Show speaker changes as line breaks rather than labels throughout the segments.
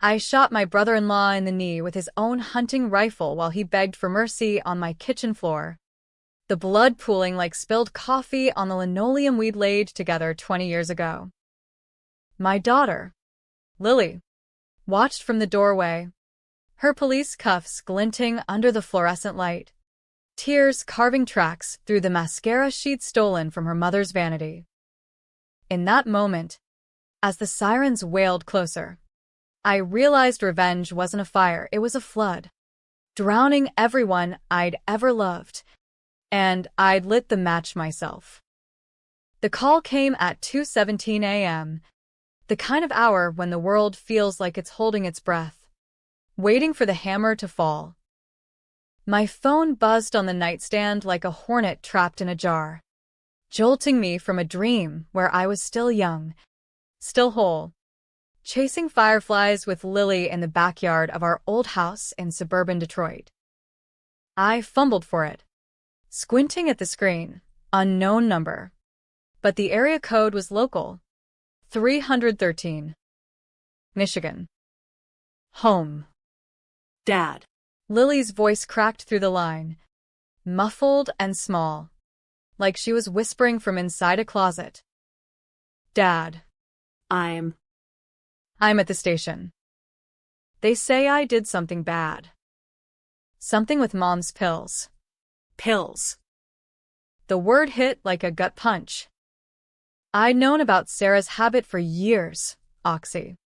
I shot my brother-in-law in the knee with his own hunting rifle while he begged for mercy on my kitchen floor, the blood pooling like spilled coffee on the linoleum we'd laid together 20 years ago. My daughter, Lily, watched from the doorway, her police cuffs glinting under the fluorescent light, tears carving tracks through the mascara she'd stolen from her mother's vanity. In that moment, as the sirens wailed closer, I realized revenge wasn't a fire, it was a flood, drowning everyone I'd ever loved, and I'd lit the match myself. The call came at 2:17 a.m., the kind of hour when the world feels like it's holding its breath, waiting for the hammer to fall. My phone buzzed on the nightstand like a hornet trapped in a jar, jolting me from a dream where I was still young, still whole, chasing fireflies with Lily in the backyard of our old house in suburban Detroit. I fumbled for it, squinting at the screen, unknown number. But the area code was local, 313. Michigan. Home.
Dad.
Lily's voice cracked through the line, muffled and small, like she was whispering from inside a closet. Dad.
I'm
at the station. They say I did something bad. Something with Mom's pills.
Pills.
The word hit like a gut punch. I'd known about Sarah's habit for years, Oxy,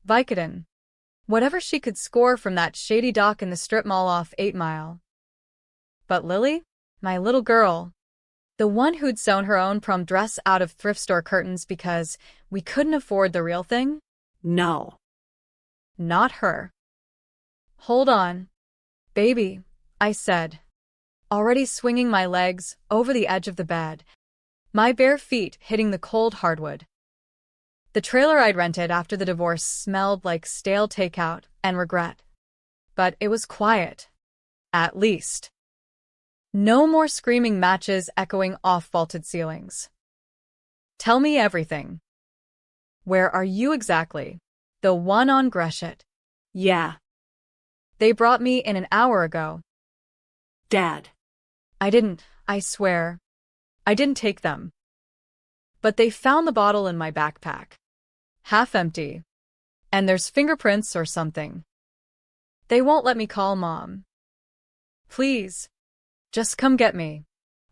Vicodin, whatever she could score from that shady dock in the strip mall off 8 Mile. But Lily, my little girl, the one who'd sewn her own prom dress out of thrift store curtains because we couldn't afford the real thing?
No.
Not her. Hold on, baby, I said, already swinging my legs over the edge of the bed, my bare feet hitting the cold hardwood. The trailer I'd rented after the divorce smelled like stale takeout and regret. But it was quiet. At least. No more screaming matches echoing off vaulted ceilings. Tell me everything. Where are you exactly? The one on Gresham.
Yeah.
They brought me in an hour ago.
Dad.
I swear. I didn't take them. But they found the bottle in my backpack. Half empty. And there's fingerprints or something. They won't let me call Mom. Please. Just come get me.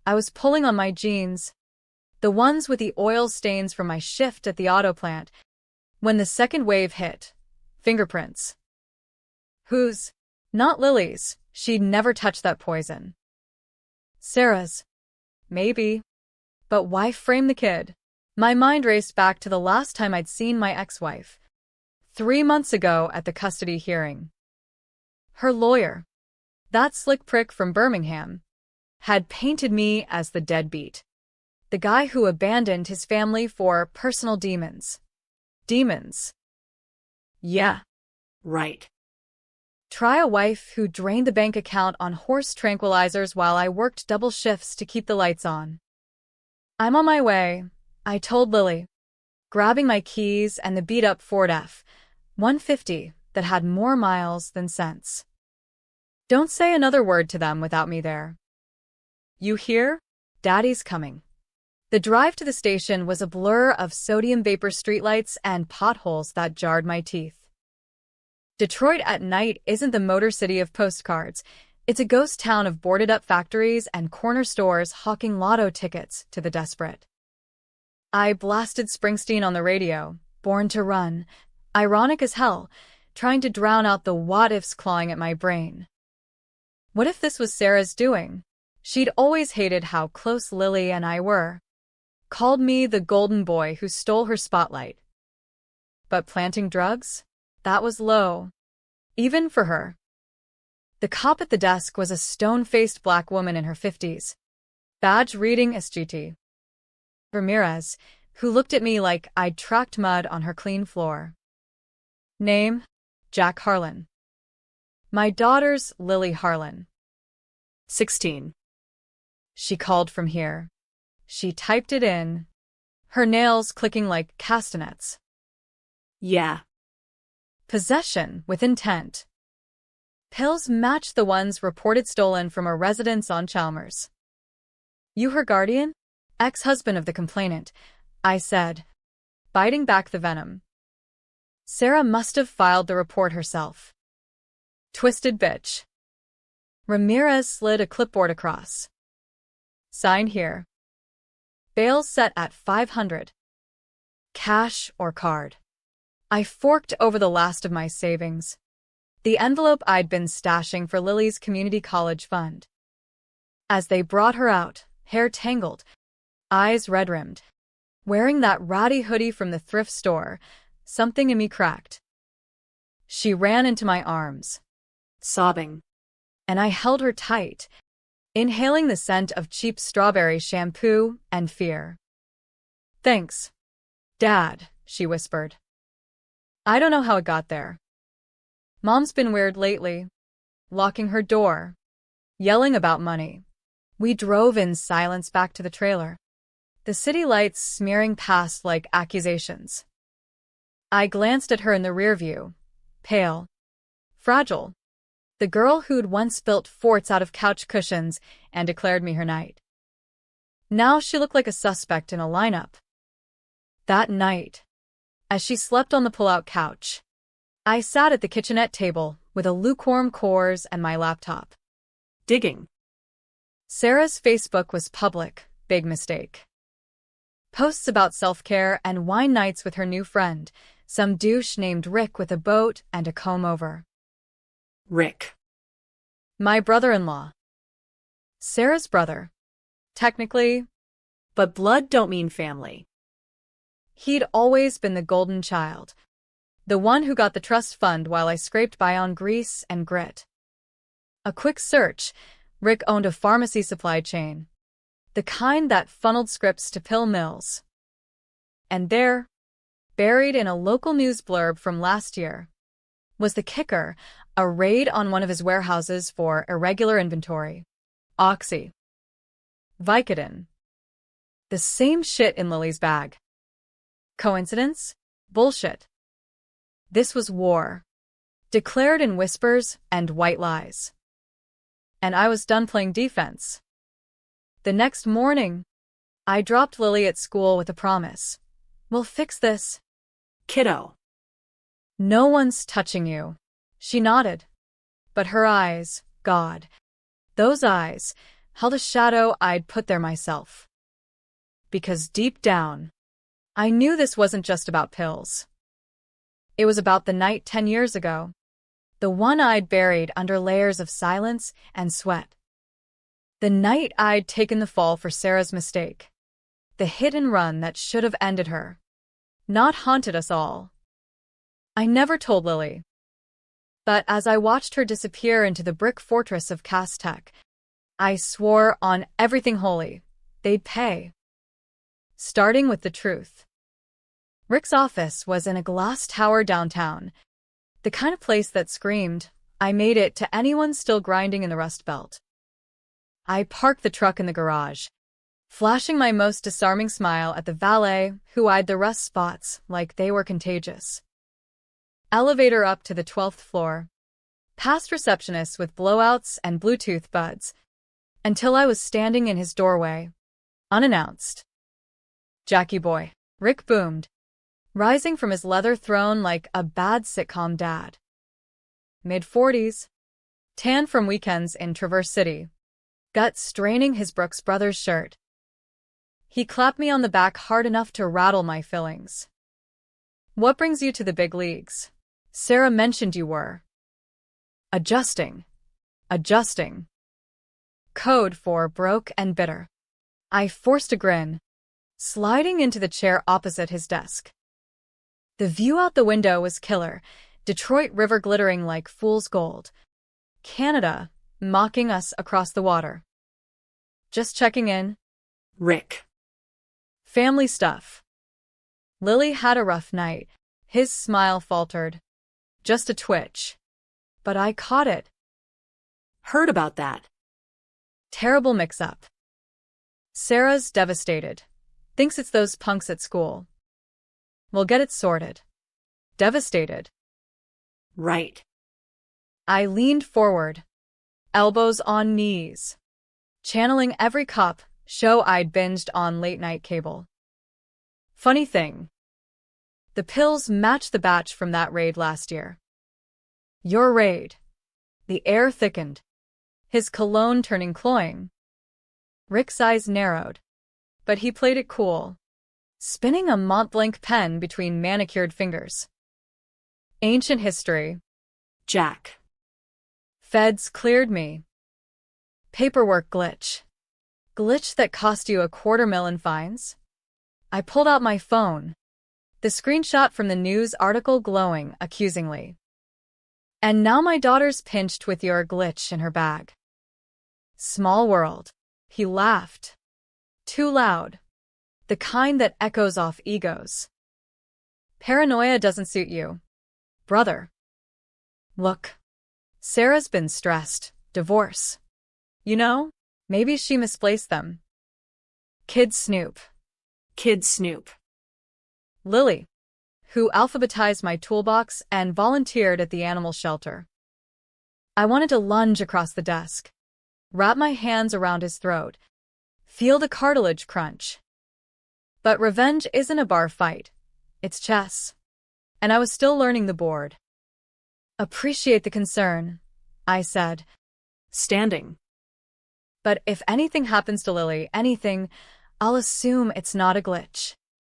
I was pulling on my jeans, the ones with the oil stains from my shift at the auto plant, when the second wave hit. Fingerprints. Whose? Not Lily's. She'd never touched that poison. Sarah's. Maybe. But why frame the kid? My mind raced back to the last time I'd seen my ex-wife. 3 months ago at the custody hearing. Her lawyer, that slick prick from Birmingham, had painted me as the deadbeat. The guy who abandoned his family for personal demons. Demons. Yeah.
Right.
Try a wife who drained the bank account on horse tranquilizers while I worked double shifts to keep the lights on. I'm on my way, I told Lily, grabbing my keys and the beat-up Ford F-150 that had more miles than sense. Don't say another word to them without me there. You hear? Daddy's coming. The drive to the station was a blur of sodium vapor streetlights and potholes that jarred my teeth. Detroit at night isn't the Motor City of postcards. It's a ghost town of boarded-up factories and corner stores hawking lotto tickets to the desperate. I blasted Springsteen on the radio, Born to Run, ironic as hell, trying to drown out the what-ifs clawing at my brain. What if this was Sarah's doing? She'd always hated how close Lily and I were. Called me the golden boy who stole her spotlight. But planting drugs? That was low. Even for her. The cop at the desk was a stone-faced black woman in her 50s. Badge reading SGT. Ramirez, who looked at me like I'd tracked mud on her clean floor. Name? Jack Harlan. My daughter's Lily Harlan.
16.
She called from here. She typed it in, her nails clicking like castanets.
Yeah.
Possession with intent. Pills matched the ones reported stolen from a residence on Chalmers. You her guardian? Ex-husband of the complainant, I said, biting back the venom. Sarah must have filed the report herself. Twisted bitch. Ramirez slid a clipboard across. Sign here. Bail set at 500. Cash or card. I forked over the last of my savings. The envelope I'd been stashing for Lily's community college fund. As they brought her out, hair tangled, eyes red-rimmed, wearing that ratty hoodie from the thrift store, something in me cracked. She ran into my arms,
Sobbing.
and I held her tight, inhaling the scent of cheap strawberry shampoo and fear. Thanks, Dad, she whispered. I don't know how it got there. Mom's been weird lately, locking her door, yelling about money. We drove in silence back to the trailer, the city lights smearing past like accusations. I glanced at her in the rear view, pale, fragile, the girl who'd once built forts out of couch cushions and declared me her knight. Now she looked like a suspect in a lineup. That night, as she slept on the pull-out couch, I sat at the kitchenette table with a lukewarm Coors and my laptop.
Digging.
Sarah's Facebook was public, big mistake. Posts about self-care and wine nights with her new friend, some douche named Rick with a boat and a comb-over.
Rick.
My brother-in-law. Sarah's brother. Technically,
But blood don't mean family.
he'd always been the golden child. The one who got the trust fund while I scraped by on grease and grit. A quick search, Rick owned a pharmacy supply chain. The kind that funneled scripts to pill mills. And there, buried in a local news blurb from last year, was the kicker, a raid on one of his warehouses for irregular inventory. Oxy. Vicodin. The same shit in Lily's bag. Coincidence? Bullshit. This was war. Declared in whispers and white lies. And I was done playing defense. The next morning, I dropped Lily at school with a promise. We'll fix this.
Kiddo.
No one's touching you. She nodded. But her eyes, God, those eyes, held a shadow I'd put there myself. Because deep down, I knew this wasn't just about pills. It was about the night 10 years ago. The one I'd buried under layers of silence and sweat. The night I'd taken the fall for Sarah's mistake. The hit and run that should have ended her. Not haunted us all. I never told Lily. But as I watched her disappear into the brick fortress of Castech, I swore on everything holy, they'd pay. Starting with the truth. Rick's office was in a glass tower downtown, the kind of place that screamed, I made it, to anyone still grinding in the Rust Belt. I parked the truck in the garage, flashing my most disarming smile at the valet who eyed the rust spots like they were contagious. Elevator up to the 12th floor, past receptionists with blowouts and Bluetooth buds, until I was standing in his doorway, unannounced. Jackie boy, Rick boomed, rising from his leather throne like a bad sitcom dad. Mid-40s, tan from weekends in Traverse City, gut straining his Brooks Brothers shirt. He clapped me on the back hard enough to rattle my fillings. What brings you to the big leagues? Sarah mentioned you were. Adjusting. Code for broke and bitter. I forced a grin, sliding into the chair opposite his desk. The view out the window was killer, Detroit River glittering like fool's gold. Canada, mocking us across the water. Just checking in.
Rick.
Family stuff. Lily had a rough night. His smile faltered. Just a twitch. But I caught it.
Heard about that.
Terrible mix-up. Sarah's devastated. Thinks it's those punks at school. We'll get it sorted. Devastated.
Right.
I leaned forward, elbows on knees, channeling every cop show I'd binged on late-night cable. Funny thing, the pills matched the batch from that raid last year. Your raid. The air thickened, his cologne turning cloying. Rick's eyes narrowed, but he played it cool, spinning a Montblanc pen between manicured fingers. Ancient history.
Jack.
Feds cleared me. Paperwork glitch. Glitch that cost you $250,000 in fines? I pulled out my phone, the screenshot from the news article glowing accusingly. And now my daughter's pinched with your glitch in her bag. Small world. He laughed. Too loud. The kind that echoes off egos. Paranoia doesn't suit you, brother. Look. Sarah's been stressed. Divorce. You know, maybe she misplaced them. Kid Snoop.
Kid Snoop.
Lily, who alphabetized my toolbox and volunteered at the animal shelter. I wanted to lunge across the desk, wrap my hands around his throat, feel the cartilage crunch. But revenge isn't a bar fight. It's chess. And I was still learning the board. Appreciate the concern, I said.
Standing.
But if anything happens to Lily, anything, I'll assume it's not a glitch.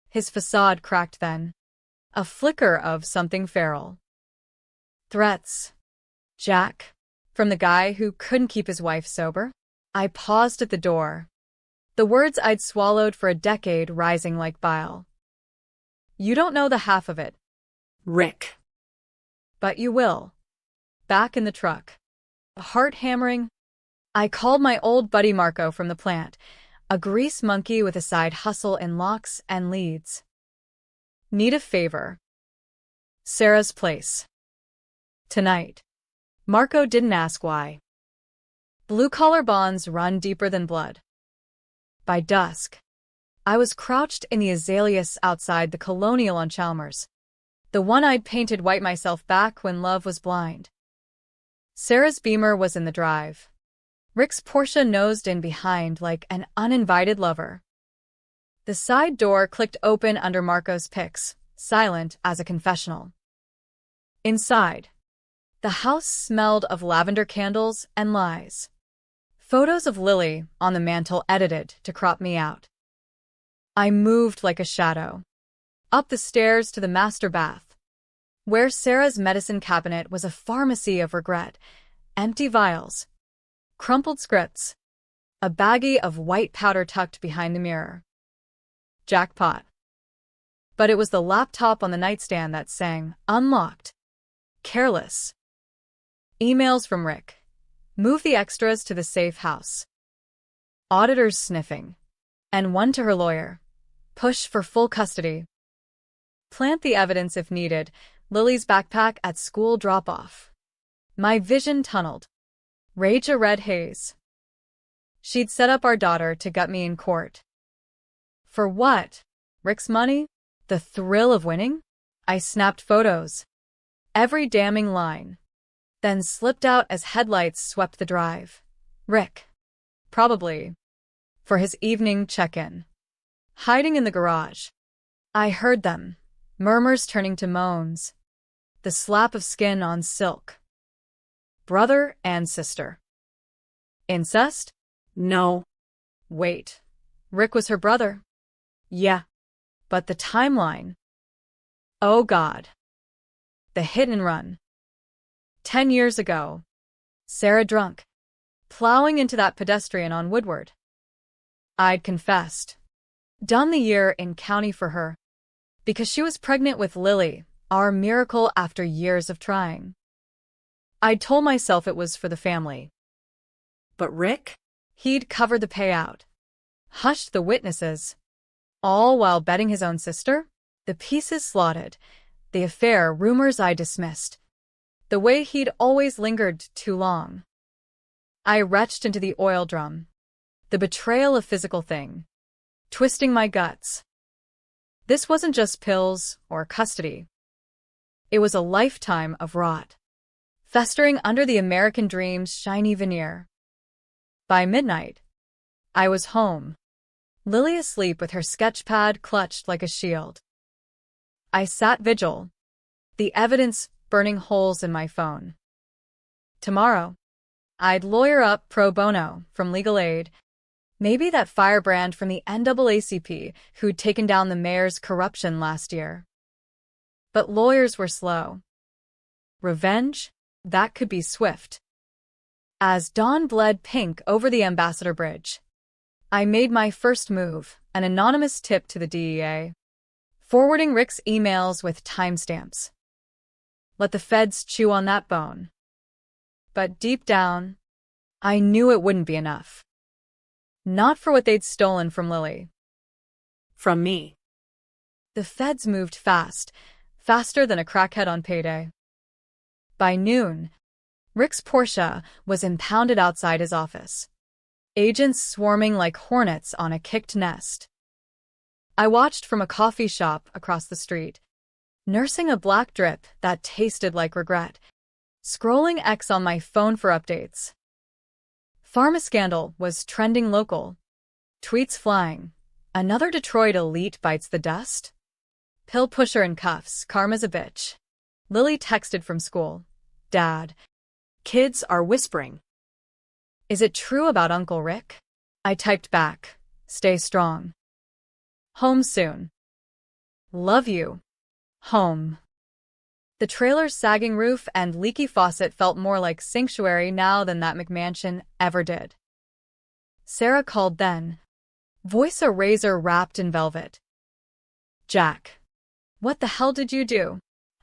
His facade cracked then. A flicker of something feral. Threats. Jack. From the guy who couldn't keep his wife sober? I paused at the door. The words I'd swallowed for a decade rising like bile. You don't know the half of it.
Rick.
But you will. Back in the truck. Heart hammering. I called my old buddy Marco from the plant, a grease monkey with a side hustle in locks and leads. Need a favor. Sarah's place. Tonight. Marco didn't ask why. Blue-collar bonds run deeper than blood. By dusk, I was crouched in the azaleas outside the Colonial on Chalmers, the one I'd painted white myself back when love was blind. Sarah's Beamer was in the drive. Rick's Porsche nosed in behind like an uninvited lover. The side door clicked open under Marco's pics, silent as a confessional. Inside, the house smelled of lavender candles and lies. Photos of Lily on the mantel edited to crop me out. I moved like a shadow. Up the stairs to the master bath, where Sarah's medicine cabinet was a pharmacy of regret, empty vials, crumpled scripts, a baggie of white powder tucked behind the mirror. Jackpot. But it was the laptop on the nightstand that sang, unlocked. Careless. Emails from Rick. Move the extras to the safe house. Auditors sniffing. And one to her lawyer. Push for full custody. Plant the evidence if needed. Lily's backpack at school drop-off. My vision tunneled. Rage a red haze. She'd set up our daughter to gut me in court. For what? Rick's money? The thrill of winning? I snapped photos. Every damning line. Then slipped out as headlights swept the drive. Rick. Probably. For his evening check-in. Hiding in the garage. I heard them. Murmurs turning to moans. The slap of skin on silk. Brother and sister. Incest?
No.
Wait. Rick was her brother? Yeah. But the timeline. Oh God. The hit and run. 10 years ago. Sarah drunk. Plowing into that pedestrian on Woodward. I'd confessed. Done the year in county for her. Because she was pregnant with Lily, our miracle after years of trying. I'd told myself it was for the family.
But Rick?
He'd covered the payout. Hushed the witnesses. All while betting his own sister? The pieces slotted. The affair rumors I dismissed. The way he'd always lingered too long. I retched into the oil drum. The betrayal of physical thing. Twisting my guts. This wasn't just pills or custody. It was a lifetime of rot, festering under the American dream's shiny veneer. By midnight, I was home, Lily asleep with her sketchpad clutched like a shield. I sat vigil, the evidence burning holes in my phone. Tomorrow, I'd lawyer up pro bono from legal aid, maybe that firebrand from the NAACP who'd taken down the mayor's corruption last year. But lawyers were slow. Revenge? That could be swift. As dawn bled pink over the Ambassador Bridge, I made my first move, an anonymous tip to the DEA, forwarding Rick's emails with timestamps. Let the feds chew on that bone. But deep down, I knew it wouldn't be enough. Not for what they'd stolen from Lily.
From me.
The feds moved fast, faster than a crackhead on payday. By noon, Rick's Porsche was impounded outside his office, agents swarming like hornets on a kicked nest. I watched from a coffee shop across the street, nursing a black drip that tasted like regret, scrolling X on my phone for updates. Pharma scandal was trending local. Tweets flying. Another Detroit elite bites the dust? Pill pusher in cuffs, karma's a bitch. Lily texted from school. Dad.
Kids are whispering.
Is it true about Uncle Rick? I typed back. Stay strong. Home soon. Love you. Home. The trailer's sagging roof and leaky faucet felt more like sanctuary now than that McMansion ever did. Sarah called then, voice a razor wrapped in velvet. Jack. What the hell did you do?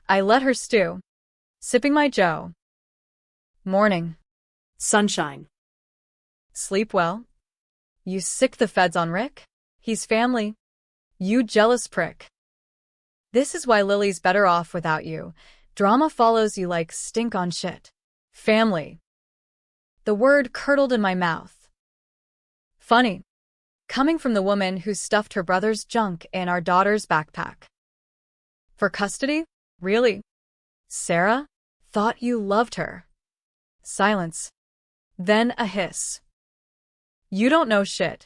I let her stew, sipping my joe. Morning.
Sunshine.
Sleep well? You sick the feds on Rick? He's family. You jealous prick. This is why Lily's better off without you. Drama follows you like stink on shit. Family. The word curdled in my mouth. Funny. Coming from the woman who stuffed her brother's junk in our daughter's backpack. For custody? Really? Sarah? Thought you loved her. Silence. Then a hiss. You don't know shit.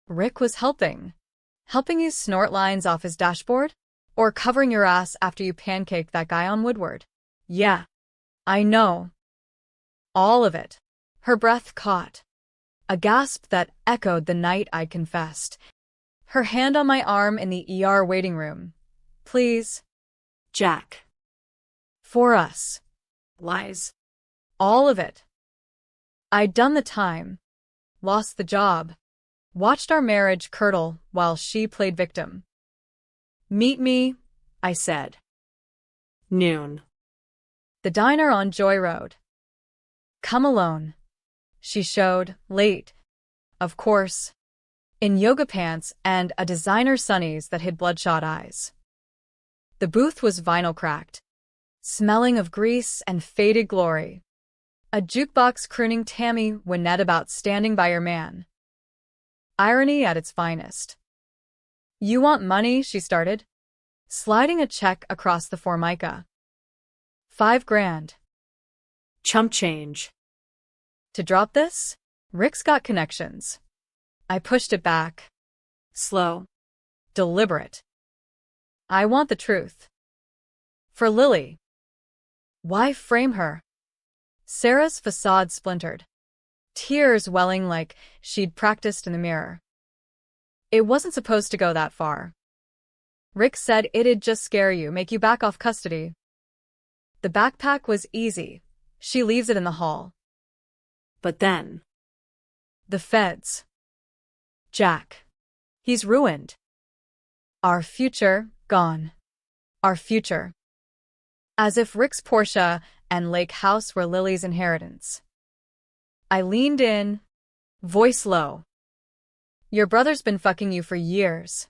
Rick was helping. Helping you snort lines off his dashboard? Or covering your ass after you pancaked that guy on Woodward? Yeah. I know. All of it. Her breath caught. A gasp that echoed the night I confessed. Her hand on my arm in the ER waiting room. Please.
Jack.
For us.
Lies.
All of it. I'd done the time. Lost the job. Watched our marriage curdle while she played victim. Meet me, I said.
Noon.
The diner on Joy Road. Come alone. She showed, late. Of course. In yoga pants and a designer sunnies that hid bloodshot eyes. The booth was vinyl cracked, smelling of grease and faded glory. A jukebox crooning Tammy Wynette about standing by your man. Irony at its finest. You want money, she started, sliding a check across the Formica. $5,000.
Chump change.
To drop this? Rick's got connections. I pushed it back.
Slow.
Deliberate. I want the truth. For Lily. Why frame her? Sarah's facade splintered, tears welling like she'd practiced in the mirror. It wasn't supposed to go that far. Rick said it'd just scare you, make you back off custody. The backpack was easy. She leaves it in the hall.
But then.
The feds. Jack. He's ruined. Our future, gone. Our future. As if Rick's Porsche and lake house were Lily's inheritance. I leaned in, voice low. Your brother's been fucking you for years.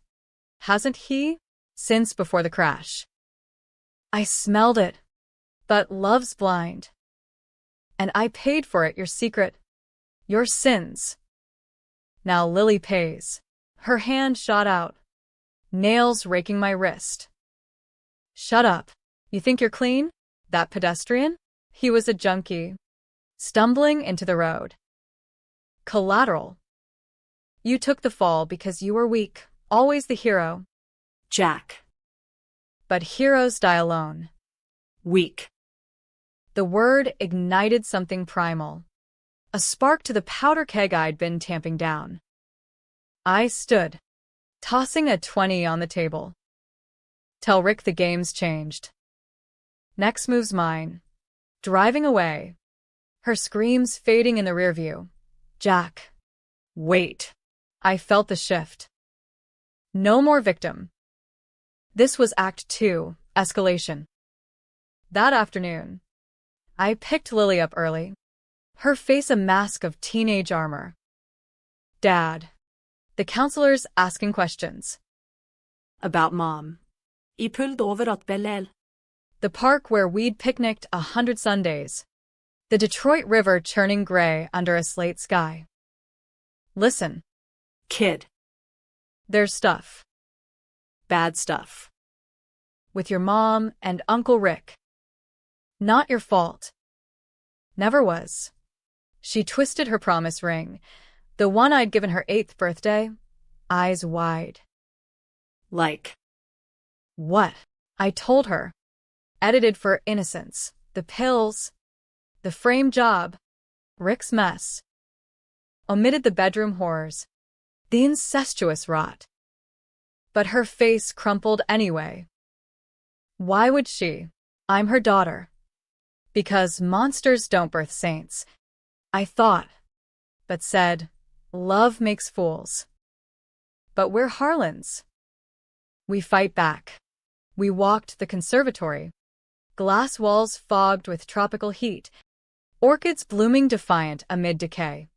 Hasn't he? Since before the crash. I smelled it. But love's blind. And I paid for it, your secret. Your sins. Now Lily pays. Her hand shot out. Nails raking my wrist. Shut up. You think you're clean? That pedestrian? He was a junkie. Stumbling into the road. Collateral. You took the fall because you were weak, always the hero.
Jack.
But heroes die alone.
Weak.
The word ignited something primal. A spark to the powder keg I'd been tamping down. I stood, tossing a 20 on the table. Tell Rick the game's changed. Next move's mine. Driving away. Her screams fading in the rearview. Jack. Wait. I felt the shift. No more victim. This was Act 2, escalation. That afternoon, I picked Lily up early, her face a mask of teenage armor. Dad. The counselor's asking questions.
About Mom. I pulled over at Bellel.
The park where we'd picnicked 100 Sundays. The Detroit River churning gray under a slate sky. Listen.
Kid.
There's stuff.
Bad stuff.
With your mom and Uncle Rick. Not your fault. Never was. She twisted her promise ring, the one I'd given her 8th birthday, eyes wide.
Like.
What? I told her. Edited for innocence. The pills. The frame job. Rick's mess. Omitted the bedroom horrors. The incestuous rot. But her face crumpled anyway. Why would she? I'm her daughter. Because monsters don't birth saints. I thought. But said, love makes fools. But we're Harlans. We fight back. We walked the conservatory. Glass walls fogged with tropical heat. Orchids blooming defiant amid decay.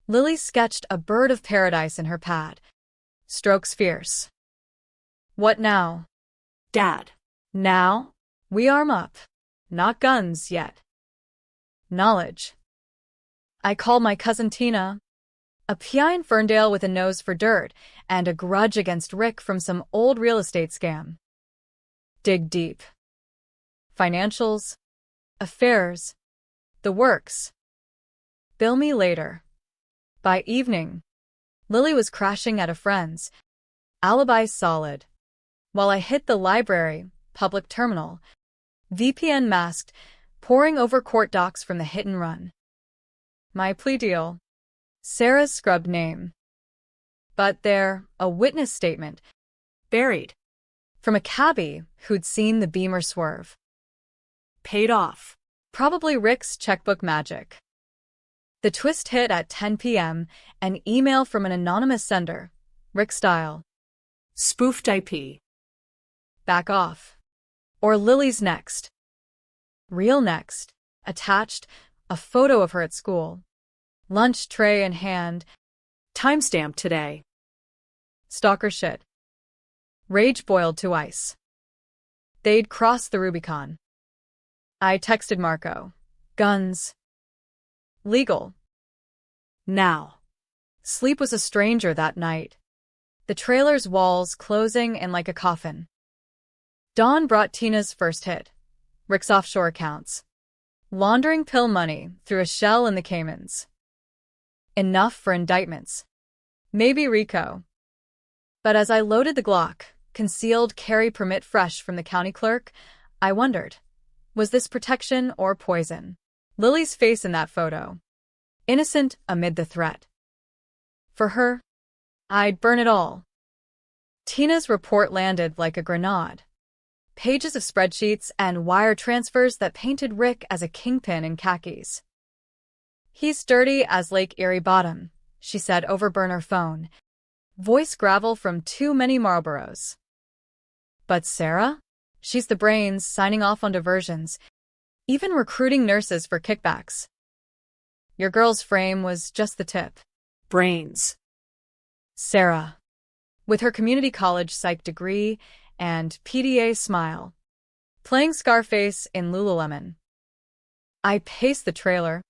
Lily sketched a bird of paradise in her pad. Strokes fierce. What now?
Dad.
Now? We arm up. Not guns yet. Knowledge. I called my cousin Tina. A PI in Ferndale with a nose for dirt and a grudge against Rick from some old real estate scam. Dig deep. Financials. Affairs. The works. Bill me later. By evening, Lily was crashing at a friend's. Alibi solid. While I hit the library, public terminal, VPN masked, poring over court docs from the hit and run. My plea deal. Sarah's scrubbed name. But there, a witness statement.
Buried.
From a cabbie who'd seen the Beamer swerve.
Paid off.
Probably Rick's checkbook magic. The twist hit at 10 p.m., an email from an anonymous sender. Rick style.
Spoofed IP.
Back off. Or Lily's next. Real next. Attached, a photo of her at school. Lunch tray in hand.
Timestamp today.
Stalker shit. Rage boiled to ice. They'd crossed the Rubicon. I texted Marco. Guns. Legal.
Now.
Sleep was a stranger that night. The trailer's walls closing in like a coffin. Dawn brought Tina's first hit. Rick's offshore accounts. Laundering pill money through a shell in the Caymans. Enough for indictments. Maybe RICO. But as I loaded the Glock, concealed carry permit fresh from the county clerk, I wondered, was this protection or poison? Lily's face in that photo. Innocent amid the threat. For her, I'd burn it all. Tina's report landed like a grenade. Pages of spreadsheets and wire transfers that painted Rick as a kingpin in khakis. He's dirty as Lake Erie bottom, she said over burner phone. Voice gravel from too many Marlboros. But Sarah? She's the brains signing off on diversions, even recruiting nurses for kickbacks. Your girl's frame was just the tip.
Brains.
Sarah. With her community college psych degree and PDA smile. Playing Scarface in Lululemon. I paced the trailer.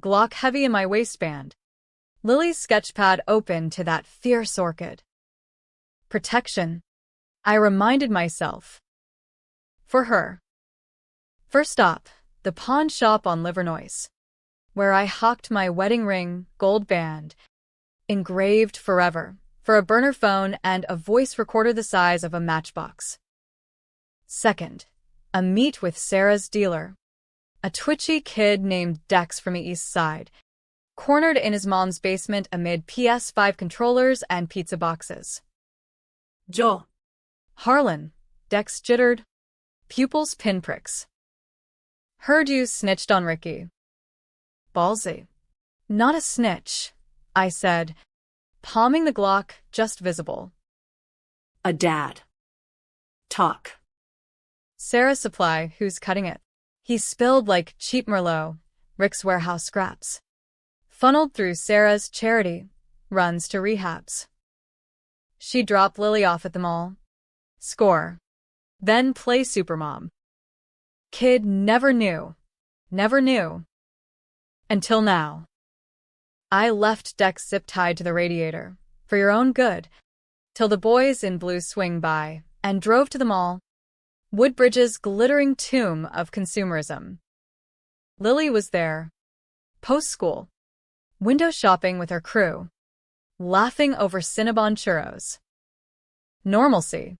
Glock heavy in my waistband. Lily's sketchpad open to that fierce orchid. Protection. I reminded myself. For her. First stop, the pawn shop on Livernois, where I hawked my wedding ring, gold band, engraved forever, for a burner phone and a voice recorder the size of a matchbox. Second, a meet with Sarah's dealer, a twitchy kid named Dex from the East Side, cornered in his mom's basement amid PS5 controllers and pizza boxes.
Joe.
Harlan, Dex jittered, pupils pinpricks. Heard you snitched on Ricky. Ballsy. Not a snitch, I said, palming the Glock just visible.
A dad. Talk.
Sarah's supply, who's cutting it? He spilled like cheap Merlot, Rick's warehouse scraps. Funneled through Sarah's charity, runs to rehabs. She dropped Lily off at the mall. Score. Then play supermom. Kid never knew. Never knew. Until now. I left Dex zip-tied to the radiator, for your own good, till the boys in blue swing by, and drove to the mall. Woodbridge's glittering tomb of consumerism. Lily was there. Post-school. Window shopping with her crew. Laughing over Cinnabon churros. Normalcy.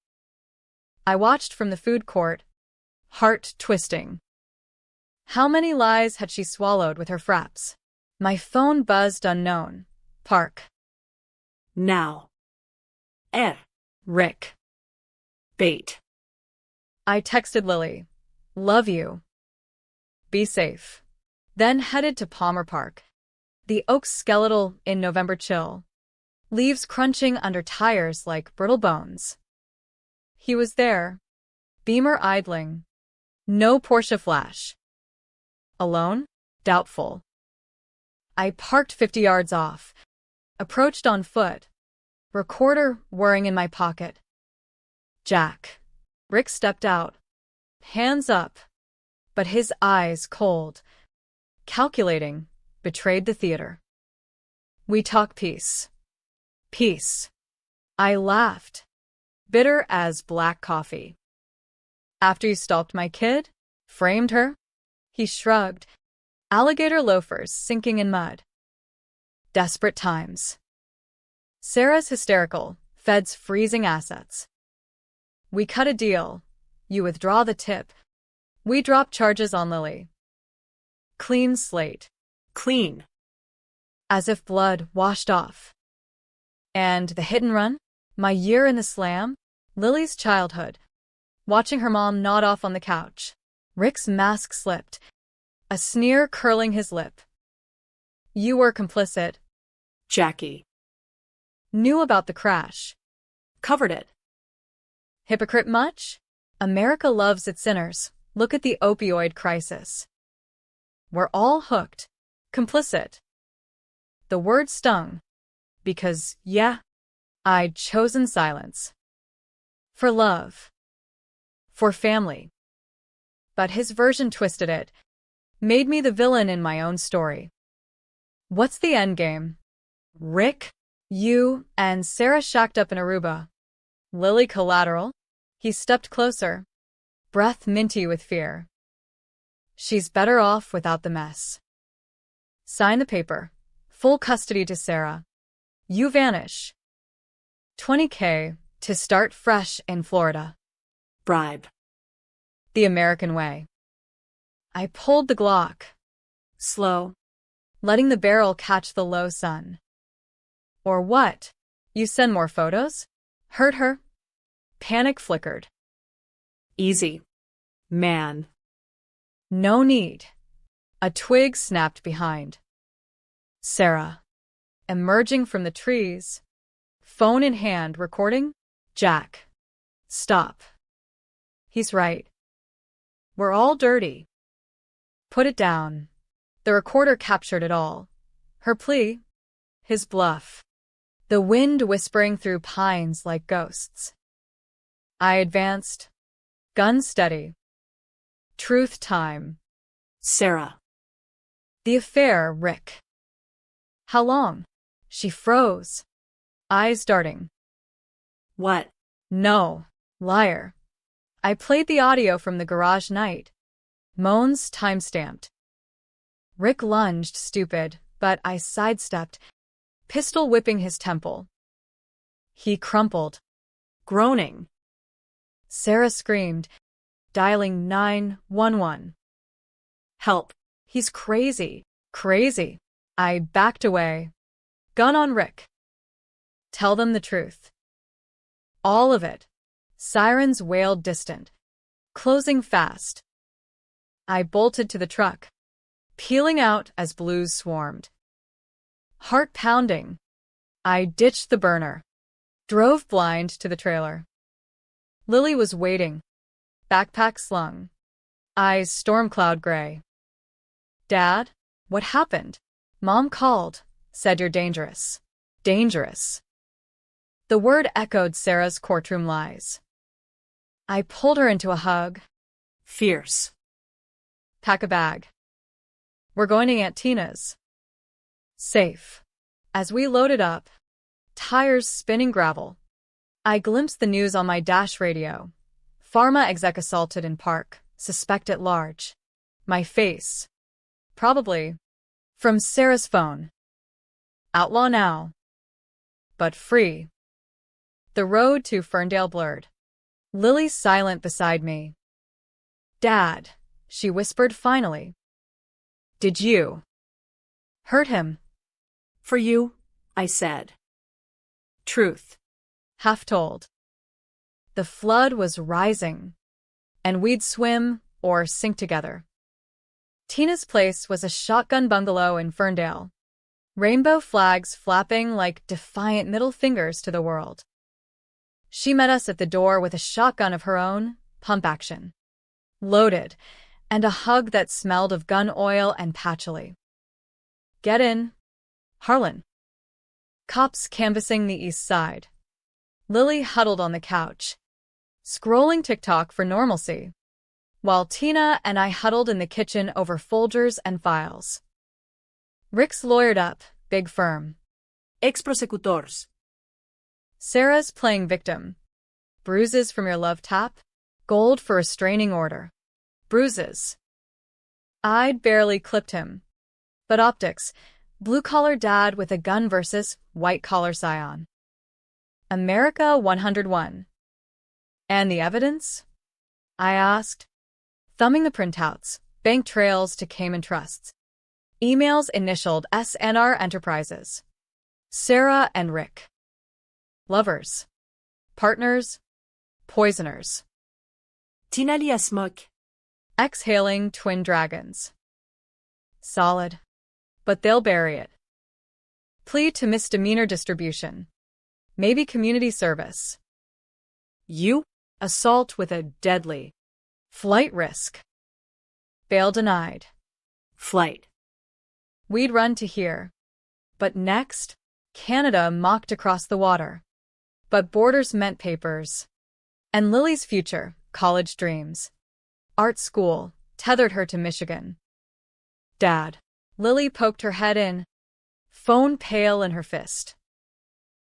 I watched from the food court, heart twisting. How many lies had she swallowed with her fraps? My phone buzzed unknown. Park.
Now.
Rick.
Bait.
I texted Lily. Love you. Be safe. Then headed to Palmer Park. The oak's skeletal in November chill. Leaves crunching under tires like brittle bones. He was there. Beamer idling. No Porsche flash. Alone? Doubtful. I parked 50 yards off. Approached on foot. Recorder whirring in my pocket. Jack. Rick stepped out. Hands up. But his eyes cold. Calculating. Betrayed the theater. We talk peace. Peace. I laughed. Bitter as black coffee. After you stalked my kid? Framed her? He shrugged. Alligator loafers sinking in mud. Desperate times. Sarah's hysterical. Fed's freezing assets. We cut a deal. You withdraw the tip. We drop charges on Lily. Clean slate.
Clean.
As if blood washed off. And the hit and run? My year in the slam? Lily's childhood. Watching her mom nod off on the couch. Rick's mask slipped. A sneer curling his lip. You were complicit.
Jackie.
Knew about the crash.
Covered it.
Hypocrite much? America loves its sinners. Look at the opioid crisis. We're all hooked. Complicit. The word stung. Because, yeah, I'd chosen silence. For love. For family. But his version twisted it. Made me the villain in my own story. What's the endgame? Rick, you, and Sarah shacked up in Aruba. Lily collateral? He stepped closer. Breath minty with fear. She's better off without the mess. Sign the paper. Full custody to Sarah. You vanish. $20K to start fresh in Florida.
Bribe.
The American way. I pulled the Glock. Slow. Letting the barrel catch the low sun. Or what? You send more photos? Hurt her? Panic flickered.
Easy. Man.
No need. A twig snapped behind. Sarah. Emerging from the trees. Phone in hand, recording. Jack. Stop. He's right. We're all dirty. Put it down. The recorder captured it all. Her plea. His bluff. The wind whispering through pines like ghosts. I advanced. Gun steady. Truth time.
Sarah.
The affair, Rick. How long? She froze. Eyes darting.
What?
No. Liar. I played the audio from the garage night. Moans timestamped. Rick lunged, stupid, but I sidestepped, pistol whipping his temple. He crumpled,
groaning.
Sarah screamed, dialing 911.
Help.
He's crazy. Crazy. I backed away. Gun on Rick. Tell them the truth. All of it. Sirens wailed distant, closing fast. I bolted to the truck, peeling out as blues swarmed. Heart pounding. I ditched the burner, drove blind to the trailer. Lily was waiting, backpack slung, eyes storm cloud gray. Dad, what happened? Mom called, said you're dangerous. Dangerous. The word echoed Sarah's courtroom lies. I pulled her into a hug.
Fierce.
Pack a bag. We're going to Aunt Tina's. Safe. As we loaded up, tires spinning gravel, I glimpsed the news on my dash radio. Pharma exec assaulted in park, suspect at large. My face. Probably. From Sarah's phone. Outlaw now. But free. The road to Ferndale blurred. Lily silent beside me. Dad, she whispered finally. Did you hurt him?
For you, I said. Truth.
Half told. The flood was rising, and we'd swim or sink together. Tina's place was a shotgun bungalow in Ferndale, rainbow flags flapping like defiant middle fingers to the world. She met us at the door with a shotgun of her own, pump action, loaded, and a hug that smelled of gun oil and patchouli. Get in, Harlan. Cops canvassing the east side. Lily huddled on the couch, scrolling TikTok for normalcy, while Tina and I huddled in the kitchen over Folgers and files. Rick's lawyered up, big firm.
Ex prosecutors.
Sarah's playing victim. Bruises from your love tap, gold for restraining order. Bruises. I'd barely clipped him. But optics, blue-collar dad with a gun versus white-collar scion. America 101. And the evidence? I asked, thumbing the printouts, bank trails to Cayman trusts. Emails initialed SNR Enterprises. Sarah and Rick. Lovers. Partners. Poisoners.
Tina Liasmuk.
Exhaling twin dragons. Solid. But they'll bury it. Plea to misdemeanor distribution. Maybe community service. You? Assault with a deadly flight risk. Bail denied.
Flight.
We'd run to here. But next, Canada mocked across the water. But borders meant papers. And Lily's future, college dreams. Art school, tethered her to Michigan. Dad. Lily poked her head in, phone pale in her fist.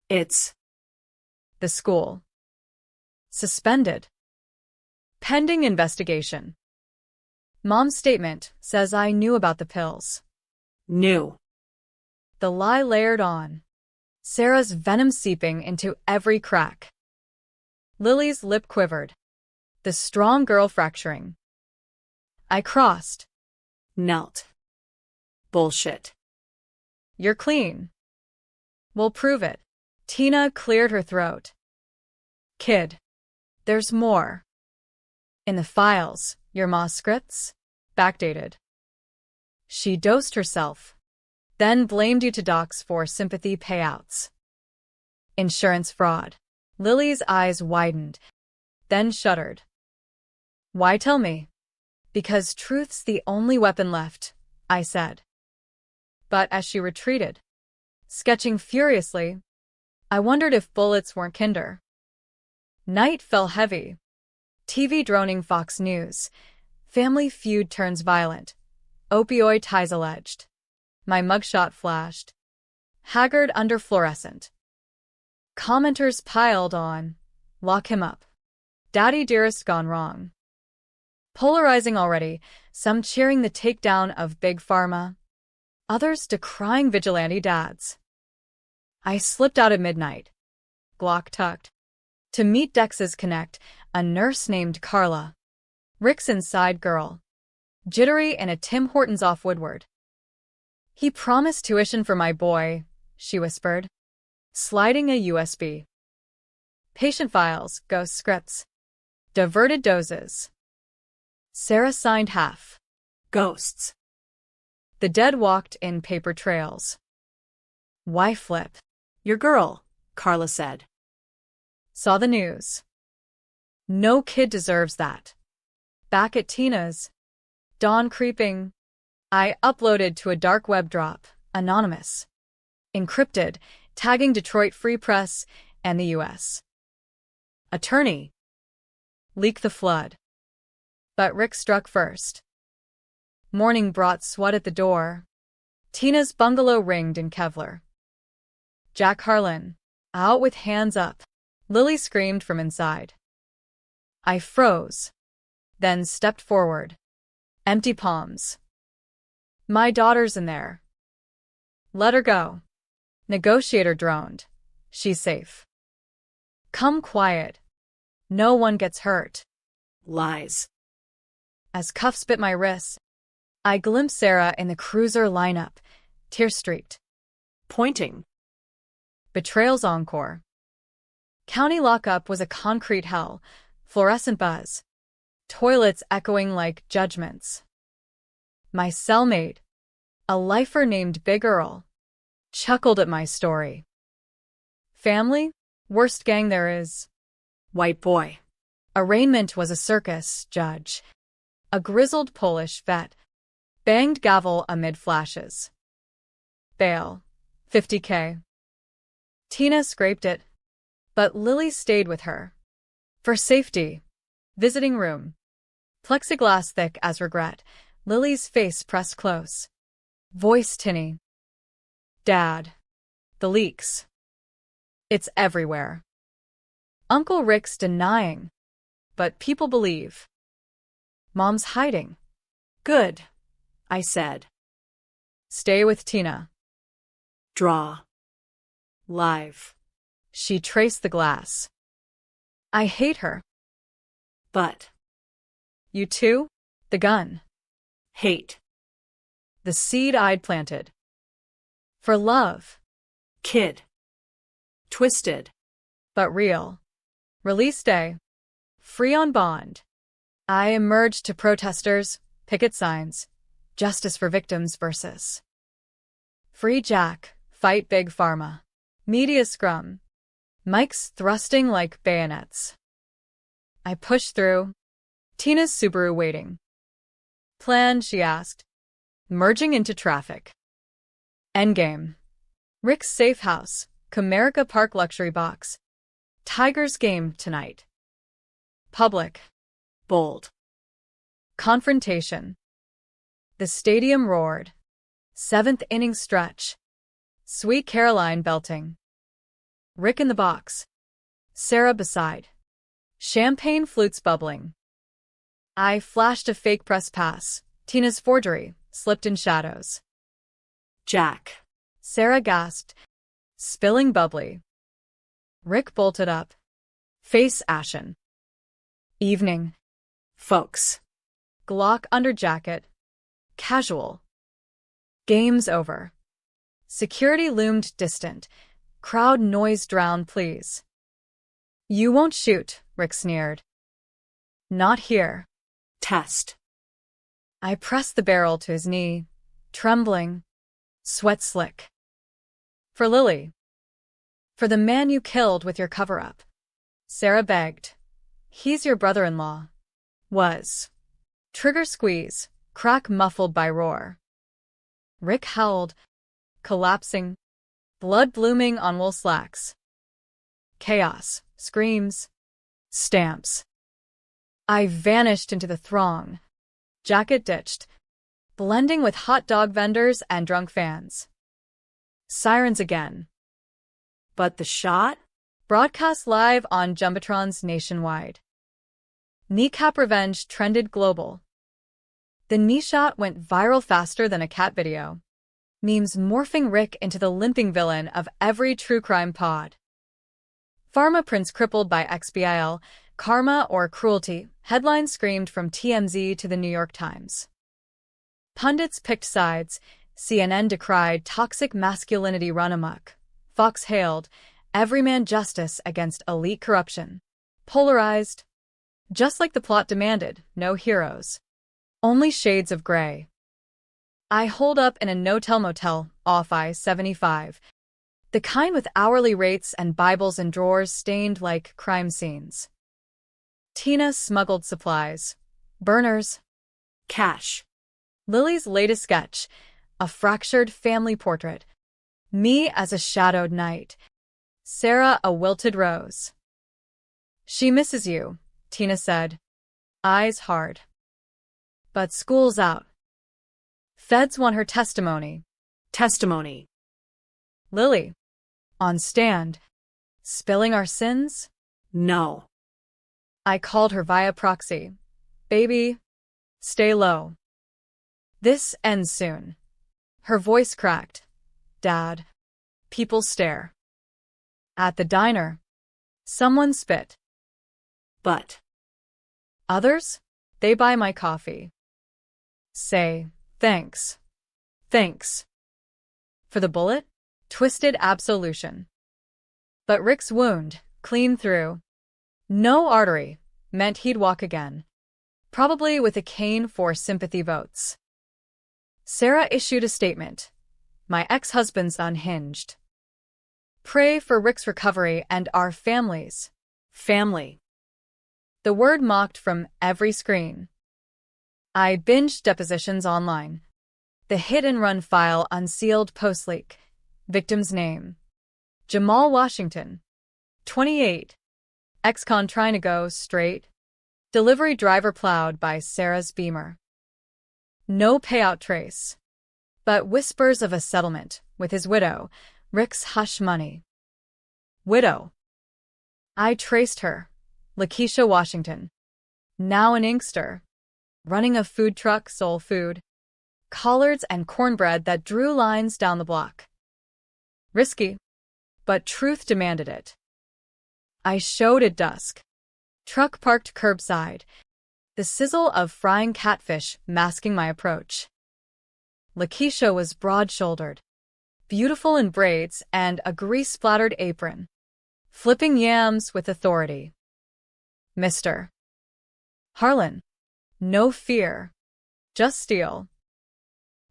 It's
the school. Suspended. Pending investigation. Mom's statement says I knew about the pills.
Knew.
The lie layered on. Sarah's venom seeping into every crack. Lily's lip quivered. The strong girl fracturing. I crossed.
Knelt. Bullshit.
You're clean. We'll prove it. Tina cleared her throat. Kid. There's more. In the files, your ma's scripts? Backdated. She dosed herself. Then blamed you to docs for sympathy payouts. Insurance fraud. Lily's eyes widened, then shuddered. Why tell me? Because truth's the only weapon left, I said. But as she retreated, sketching furiously, I wondered if bullets weren't kinder. Night fell heavy. TV droning Fox News. Family feud turns violent. Opioid ties alleged. My mugshot flashed. Haggard under fluorescent. Commenters piled on. Lock him up. Daddy Dearest gone wrong. Polarizing already, some cheering the takedown of Big Pharma, others decrying vigilante dads. I slipped out at midnight, Glock tucked, to meet Dex's Connect, a nurse named Carla, Rick's inside girl, jittery in a Tim Hortons off Woodward. He promised tuition for my boy, she whispered, sliding a USB. Patient files, ghost scripts, diverted doses. Sarah signed half.
Ghosts.
The dead walked in paper trails. Why flip?
Your girl, Carla said.
Saw the news. No kid deserves that. Back at Tina's, dawn creeping, I uploaded to a dark web drop, anonymous, encrypted, tagging Detroit Free Press and the U.S. Attorney. Leak the flood. But Rick struck first. Morning brought sweat at the door. Tina's bungalow ringed in Kevlar. Jack Harlan, out with hands up. Lily screamed from inside. I froze, then stepped forward. Empty palms. My daughter's in there. Let her go. Negotiator droned. She's safe. Come quiet. No one gets hurt.
Lies.
As cuffs bit my wrists, I glimpsed Sarah in the cruiser lineup, tear-streaked.
Pointing.
Betrayal's encore. County lockup was a concrete hell, fluorescent buzz, toilets echoing like judgments. My cellmate, a lifer named Big Earl, chuckled at my story. Family? Worst gang there is.
White boy.
Arraignment was a circus, judge. A grizzled Polish vet banged gavel amid flashes. Bail. $50K. Tina scraped it, but Lily stayed with her. For safety. Visiting room. Plexiglass thick as regret, Lily's face pressed close. Voice tinny. Dad. The leaks. It's everywhere. Uncle Rick's denying, but people believe. Mom's hiding.
Good, I said.
Stay with Tina.
Draw. Live.
She traced the glass. I hate her.
But.
You too? The gun.
Hate.
The seed I'd planted. For love.
Kid. Twisted.
But real. Release day. Free on bond. I emerged to protesters, picket signs, justice for victims versus. Free Jack, fight Big Pharma. Media scrum. Mics thrusting like bayonets. I pushed through. Tina's Subaru waiting. Plan, she asked. Merging into traffic. Endgame. Rick's safe house, Comerica Park luxury box. Tigers game tonight. Public.
Bold.
Confrontation. The stadium roared. Seventh inning stretch. Sweet Caroline belting. Rick in the box. Sarah beside. Champagne flutes bubbling. I flashed a fake press pass. Tina's forgery slipped in shadows.
Jack.
Sarah gasped, spilling bubbly. Rick bolted up. Face ashen. Evening.
Folks.
Glock under jacket. Casual. Game's over. Security loomed distant. Crowd noise drowned, please. You won't shoot, Rick sneered. Not here.
Test.
I pressed the barrel to his knee, trembling, sweat slick. For Lily. For the man you killed with your cover-up. Sarah begged. He's your brother-in-law. Was. Trigger squeeze, crack muffled by roar. Rick howled, collapsing, blood blooming on wool slacks. Chaos, screams, stamps. I vanished into the throng, jacket ditched, blending with hot dog vendors and drunk fans. Sirens again.
But the shot?
Broadcast live on jumbotrons nationwide. Kneecap revenge trended global. The knee shot went viral faster than a cat video. Memes morphing Rick into the limping villain of every true crime pod. Pharma prince crippled by XBIL, karma or cruelty, headlines screamed from TMZ to the New York Times. Pundits picked sides, CNN decried toxic masculinity run amok. Fox hailed everyman justice against elite corruption. Polarized. Just like the plot demanded, no heroes. Only shades of gray. I holed up in a no-tell motel, off I-75. The kind with hourly rates and Bibles in drawers stained like crime scenes. Tina smuggled supplies. Burners.
Cash.
Lily's latest sketch, a fractured family portrait. Me as a shadowed knight. Sarah a wilted rose. She misses you, Tina said. Eyes hard. But school's out. Feds want her testimony.
Testimony.
Lily. On stand. Spilling our sins?
No.
I called her via proxy. Baby, stay low. This ends soon. Her voice cracked. Dad. People stare. At the diner. Someone spit.
But.
Others? They buy my coffee. Say, thanks. Thanks. For the bullet? Twisted absolution. But Rick's wound, clean through. No artery, meant he'd walk again. Probably with a cane for sympathy votes. Sarah issued a statement. My ex-husband's unhinged. Pray for Rick's recovery and our families.
Family.
The word mocked from every screen. I binged depositions online. The hit-and-run file unsealed post-leak. Victim's name. Jamal Washington. 28. Ex-con trying to go straight. Delivery driver plowed by Sarah's Beamer. No payout trace. But whispers of a settlement with his widow, Rick's hush money. Widow. I traced her. Lakeisha Washington. Now an inkster. Running a food truck, soul food. Collards and cornbread that drew lines down the block. Risky. But truth demanded it. I showed at dusk. Truck parked curbside. The sizzle of frying catfish masking my approach. Lakeisha was broad-shouldered. Beautiful in braids and a grease-splattered apron. Flipping yams with authority. Mr. Harlan. No fear. Just steel.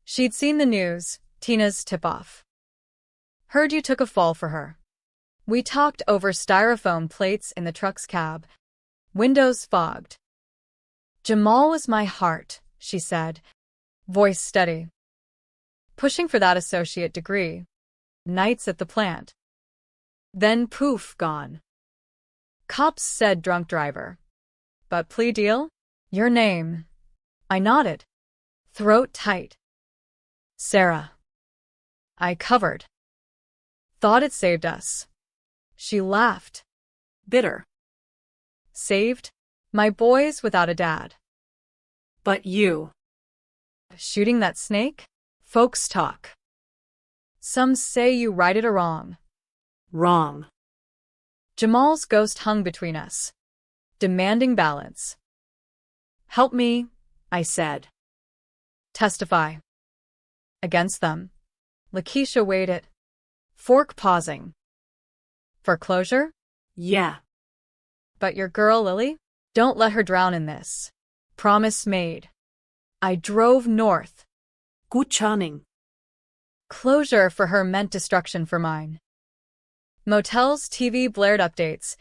She'd seen the news, Tina's tip-off. Heard you took a fall for her. We talked over styrofoam plates in the truck's cab. Windows fogged. Jamal was my heart, she said, voice steady. Pushing for that associate degree. Nights at the plant. Then poof, gone. Cops said drunk driver. But plea deal? Your name. I nodded. Throat tight. Sarah. I covered. Thought it saved us. She laughed.
Bitter.
Saved? My boys without a dad.
But you.
Shooting that snake? Folks talk. Some say you righted a wrong.
Wrong.
Jamal's ghost hung between us, demanding balance. Help me, I said. Testify. Against them. Lakeisha weighed it. Fork pausing. Foreclosure?
Yeah.
But your girl, Lily? Don't let her drown in this. Promise made. I drove north.
God churning.
Closure for her meant destruction for mine. Motels, TV blared updates.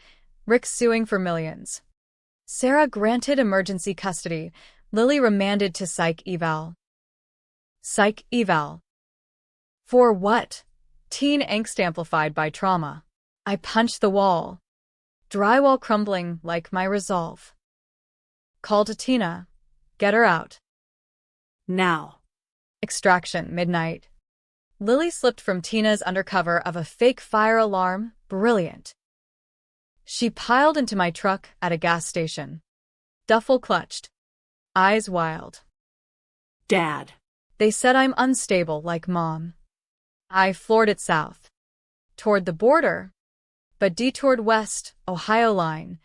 Rick suing for millions. Sarah granted emergency custody. Lily remanded to psych eval. Psych eval. For what? Teen angst amplified by trauma. I punched the wall. Drywall crumbling like my resolve. Call to Tina. Get her out.
Now.
Extraction, midnight. Lily slipped from Tina's undercover of a fake fire alarm. Brilliant. She piled into my truck at a gas station. duffel clutched, eyes wild.
Dad.
They said I'm unstable like Mom. I floored it south, toward the border, but detoured west, Ohio line.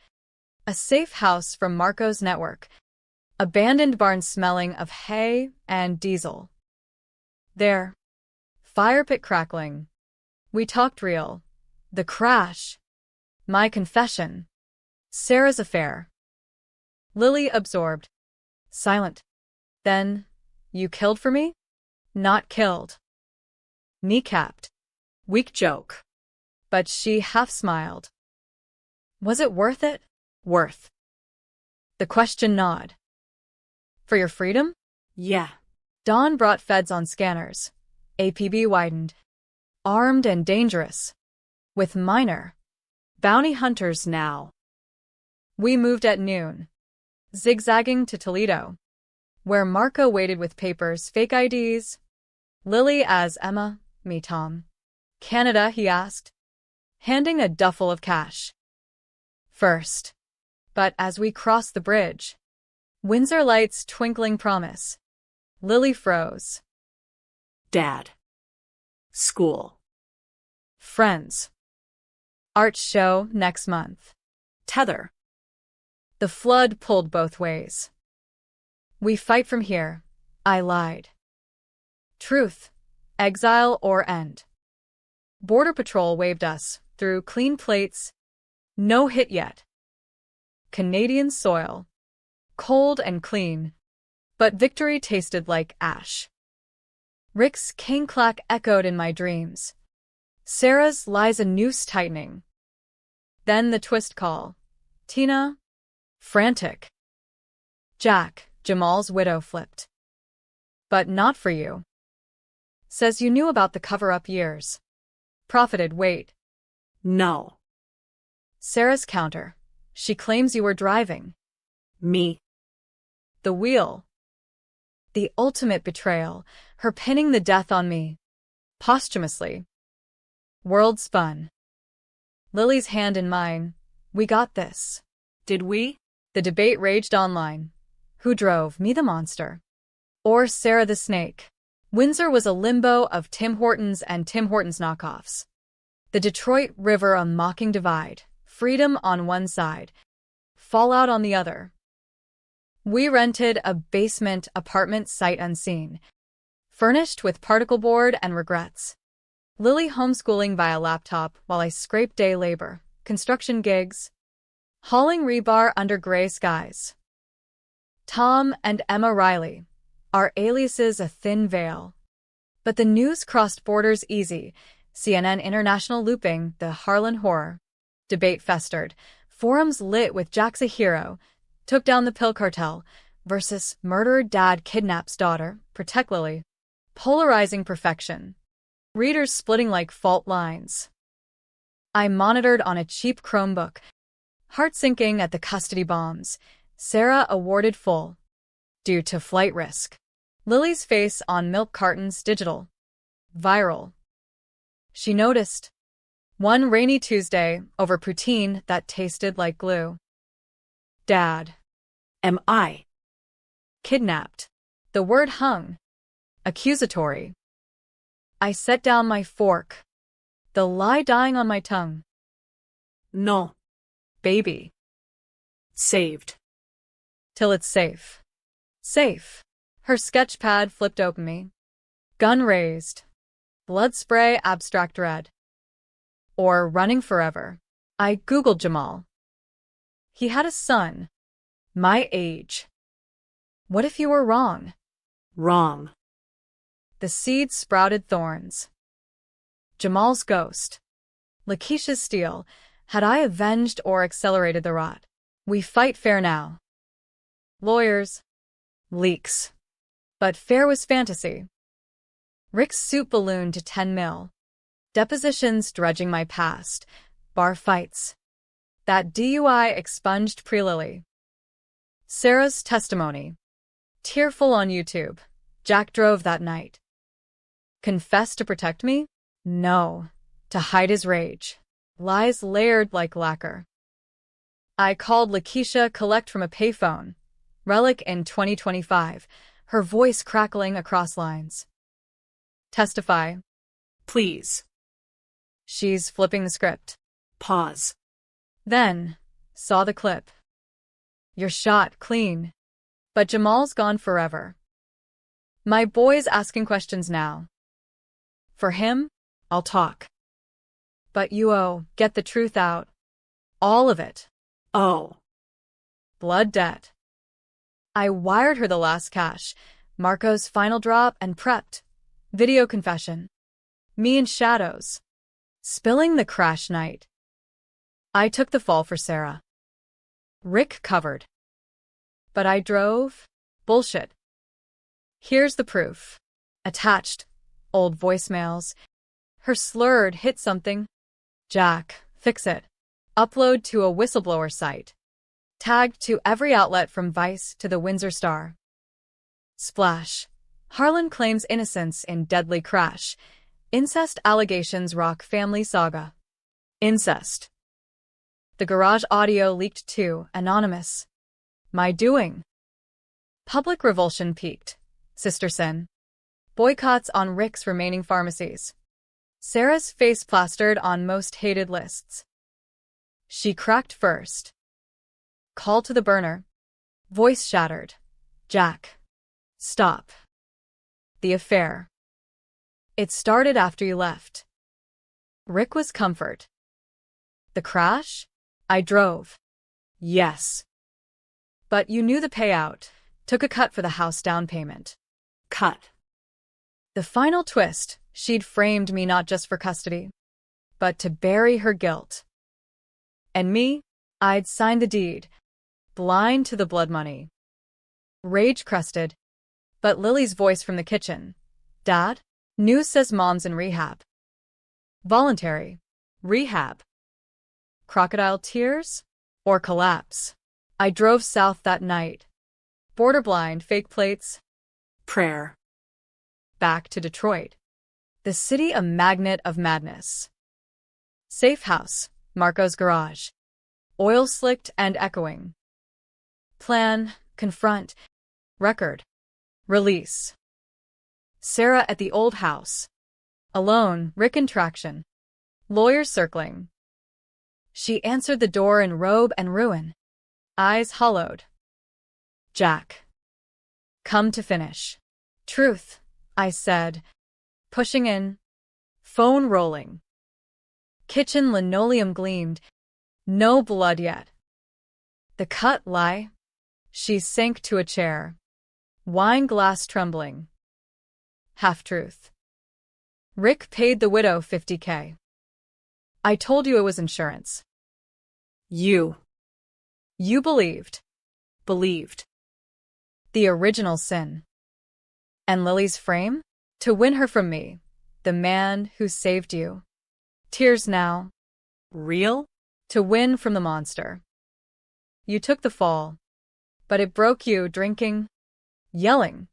A safe house from Marco's network. Abandoned barn smelling of hay and diesel. There. Fire pit crackling. We talked real. The crash. My confession. Sarah's affair. Lily absorbed. Silent. Then, you killed for me? Not killed. Kneecapped. Weak joke. But she half smiled. Was it worth it? Worth. The question gnawed. For your freedom?
Yeah.
Dawn brought feds on scanners. APB widened. Armed and dangerous. With minor. Bounty hunters now. We moved at noon. Zigzagging to Toledo, where Marco waited with papers, fake IDs. Lily as Emma, me Tom. Canada, he asked, handing a duffel of cash. First. But as we crossed the bridge, Windsor lights twinkling promise. Lily froze.
Dad. School.
Friends. Art show next month.
Tether.
The flood pulled both ways. We fight from here, I lied. Truth, exile or end. Border Patrol waved us through clean plates. No hit yet. Canadian soil. Cold and clean. But victory tasted like ash. Rick's cane clack echoed in my dreams. Sarah's lies a noose tightening. Then the twist call. Tina. Frantic. Jack, Jamal's widow, flipped. But not for you. Says you knew about the cover-up years. Profited, wait.
No.
Sarah's counter. She claims you were driving.
Me.
The wheel. The ultimate betrayal, her pinning the death on me. Posthumously. World spun. Lily's hand in mine. We got this.
Did we?
The debate raged online. Who drove, me the monster? Or Sarah the snake? Windsor was a limbo of Tim Hortons and Tim Hortons knockoffs. The Detroit River a mocking divide. Freedom on one side. Fallout on the other. We rented a basement apartment sight unseen. Furnished with particle board and regrets. Lily homeschooling via laptop while I scraped day labor, construction gigs. Hauling rebar under gray skies. Tom and Emma Riley. Our aliases a thin veil. But the news crossed borders easy. CNN International looping, the Harlan horror. Debate festered. Forums lit with Jack's a hero. Took down the pill cartel. Versus murdered dad kidnaps daughter. Protect Lily. Polarizing perfection. Readers splitting like fault lines. I monitored on a cheap Chromebook. Heart sinking at the custody bombs. Sarah awarded full. Due to flight risk. Lily's face on milk cartons digital. Viral. She noticed. One rainy Tuesday, over poutine that tasted like glue. Dad.
Am I?
Kidnapped. The word hung. Accusatory. I set down my fork. The lie dying on my tongue.
No.
Baby.
Saved.
Till it's safe. Safe. Her sketch pad flipped open me. Gun raised. Blood spray abstract red. Or running forever. I Googled Jamal. He had a son. My age. What if you were wrong?
Wrong.
The seed sprouted thorns. Jamal's ghost. Lakeisha's steel. Had I avenged or accelerated the rot? We fight fair now. Lawyers. Leaks. But fair was fantasy. Rick's soup ballooned to 10 mil. Depositions dredging my past. Bar fights. That DUI expunged pre-Lily. Sarah's testimony. Tearful on YouTube. Jack drove that night. Confessed to protect me? No. To hide his rage. Lies layered like lacquer. I called Lakeisha collect from a payphone. Relic in 2025, her voice crackling across lines. Testify.
Please.
She's flipping the script.
Pause.
Then, saw the clip. You're shot clean. But Jamal's gone forever. My boy's asking questions now. For him, I'll talk. But get the truth out. All of it.
Oh.
Blood debt. I wired her the last cash, Marco's final drop, and prepped. Video confession. Me in shadows. Spilling the crash night. I took the fall for Sarah. Rick covered. But I drove? Bullshit. Here's the proof. Attached. Old voicemails. Her slurred hit something. Jack, fix it. Upload to a whistleblower site. Tagged to every outlet from Vice to the Windsor Star. Splash. Harlan claims innocence in deadly crash. Incest allegations rock family saga. Incest. The garage audio leaked too, anonymous. My doing. Public revulsion peaked. Sister sin. Boycotts on Rick's remaining pharmacies. Sarah's face plastered on most hated lists. She cracked first. Call to the burner. Voice shattered. Jack. Stop. The affair. It started after you left. Rick was comfort. The crash? I drove. Yes. But you knew the payout. Took a cut for the house down payment.
Cut.
The final twist, she'd framed me not just for custody, but to bury her guilt. And me, I'd signed the deed, blind to the blood money. Rage-crusted, but Lily's voice from the kitchen. Dad? News says Mom's in rehab. Voluntary. Rehab. Crocodile tears? Or collapse? I drove south that night. Border blind, fake plates.
Prayer.
Back to Detroit. The city a magnet of madness. Safe house, Marco's garage. Oil slicked and echoing. Plan, confront, record, release. Sarah at the old house. Alone, Rick in traction. Lawyers circling. She answered the door in robe and ruin. Eyes hollowed. Jack. Come to finish. Truth, I said, pushing in. Phone rolling. Kitchen linoleum gleamed. No blood yet. The cut lie. She sank to a chair. Wine glass trembling. Half-truth. Rick paid the widow $50K. I told you it was insurance. You believed. Believed. The original sin. And Lily's frame? To win her from me, the man who saved you. Tears now. Real? To win from the monster. You took the fall, but it broke you drinking, yelling.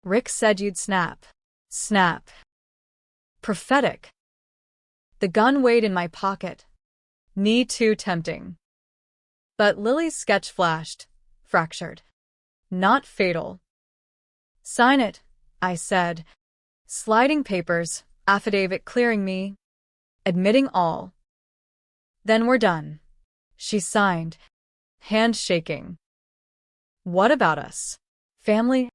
Rick said you'd snap. Snap. Prophetic. The gun weighed in my pocket. Me too tempting. But Lily's sketch flashed, fractured. Not fatal. Sign it, I said. Sliding papers, affidavit clearing me. Admitting all. Then we're done. She signed, hand shaking. What about us? Family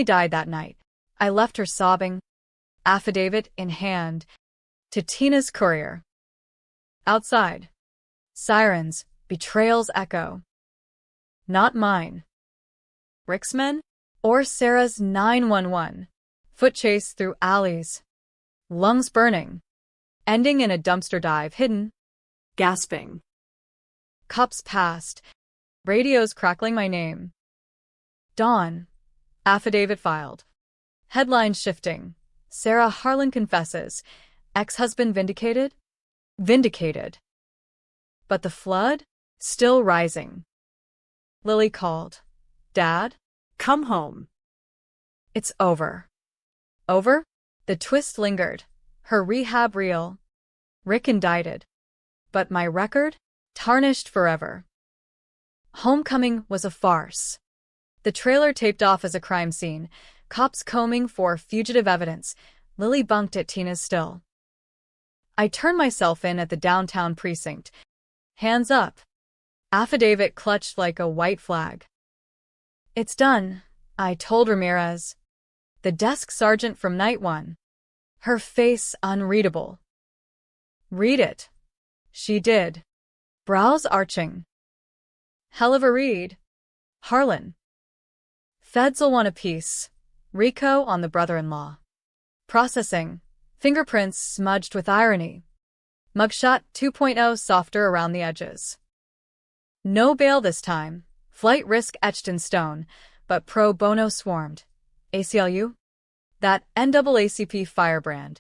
died that night. I left her sobbing, affidavit in hand, to Tina's courier. Outside. Sirens, betrayal's echo. Not mine. Rick's men? Or Sarah's 911. Foot chase through alleys. Lungs burning. Ending in a dumpster dive hidden.
Gasping.
Cups passed. Radios crackling my name. Dawn. Affidavit filed. Headlines shifting. Sarah Harlan confesses. Ex-husband vindicated? Vindicated. But the flood? Still rising. Lily called. Dad?
Come home.
It's over. Over? The twist lingered. Her rehab real. Rick indicted. But my record? Tarnished forever. Homecoming was a farce. The trailer taped off as a crime scene, cops combing for fugitive evidence. Lily bunked at Tina's still. I turned myself in at the downtown precinct. Hands up. Affidavit clutched like a white flag. It's done, I told Ramirez, the desk sergeant from night one. Her face unreadable. Read it. She did. Brows arching. Hell of a read. Harlan. Feds'll want a piece. Rico on the brother-in-law. Processing. Fingerprints smudged with irony. Mugshot 2.0 softer around the edges. No bail this time. Flight risk etched in stone, but pro bono swarmed. ACLU? That NAACP firebrand.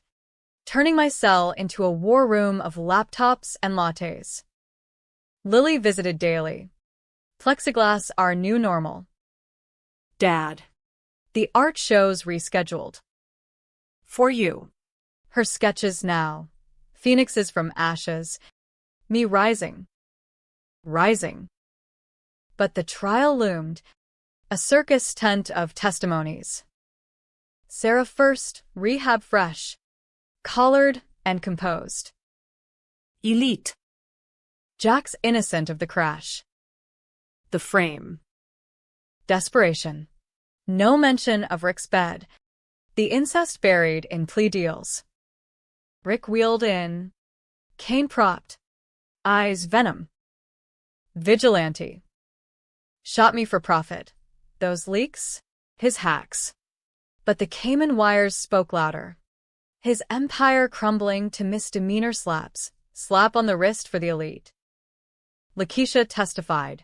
Turning my cell into a war room of laptops and lattes. Lily visited daily. Plexiglass our new normal.
Dad.
The art show's rescheduled.
For you.
Her sketches now. Phoenixes from ashes. Me rising. Rising. But the trial loomed. A circus tent of testimonies. Sarah first, rehab fresh. Collared and composed.
Elite.
Jack's innocent of the crash.
The frame.
Desperation. No mention of Rick's bed. The incest buried in plea deals. Rick wheeled in. Cane propped. Eyes venom. Vigilante. Shot me for profit. Those leaks? His hacks. But the Cayman wires spoke louder. His empire crumbling to misdemeanor slaps. Slap on the wrist for the elite. Lakeisha testified.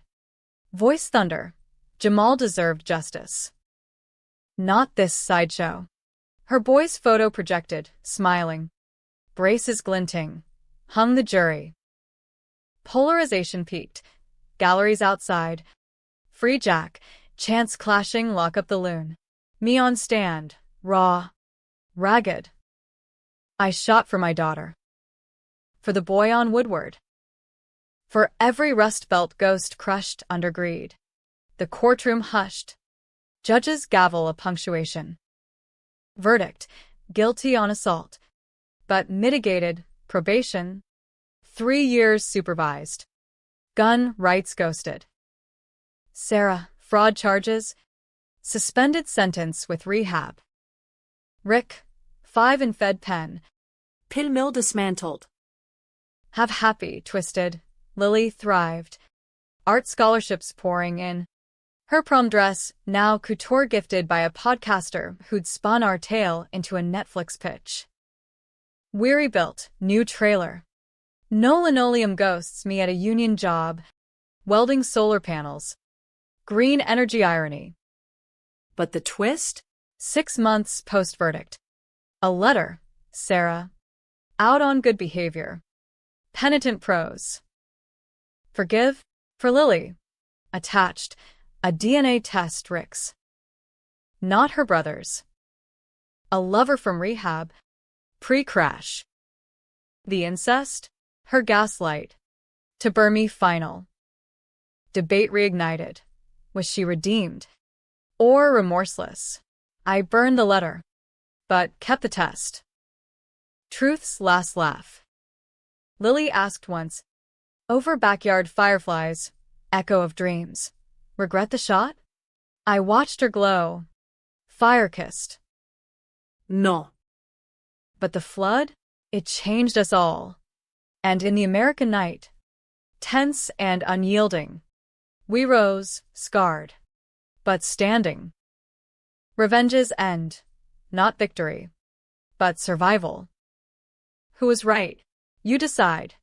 Voice thunder. Jamal deserved justice. Not this sideshow. Her boy's photo projected, smiling. Braces glinting. Hung the jury. Polarization peaked. Galleries outside. Free Jack. Chants clashing lock up the loon. Me on stand. Raw. Ragged. I shot for my daughter. For the boy on Woodward. For every Rust Belt ghost crushed under greed. The courtroom hushed. Judges gavel a punctuation. Verdict, guilty on assault. But mitigated, probation. 3 years supervised. Gun rights ghosted. Sarah, fraud charges. Suspended sentence with rehab. Rick, 5 in Fed pen.
Pill mill dismantled.
Have happy, twisted. Lily thrived. Art scholarships pouring in. Her prom dress, now couture gifted by a podcaster who'd spun our tale into a Netflix pitch. Weary built, new trailer. No linoleum ghosts me at a union job. Welding solar panels. Green energy irony.
But the twist?
6 months post-verdict. A letter, Sarah. Out on good behavior. Penitent prose. Forgive? For Lily. Attached. A DNA test, Rick's. Not her brother's. A lover from rehab. Pre-crash. The incest? Her gaslight. To burn me final. Debate reignited. Was she redeemed? Or remorseless? I burned the letter. But kept the test. Truth's last laugh. Lily asked once. Over backyard fireflies. Echo of dreams. Regret the shot? I watched her glow. Fire-kissed.
No.
But the flood? It changed us all. And in the American night, tense and unyielding, we rose, scarred, but standing. Revenge's end, not victory, but survival. Who was right? You decide.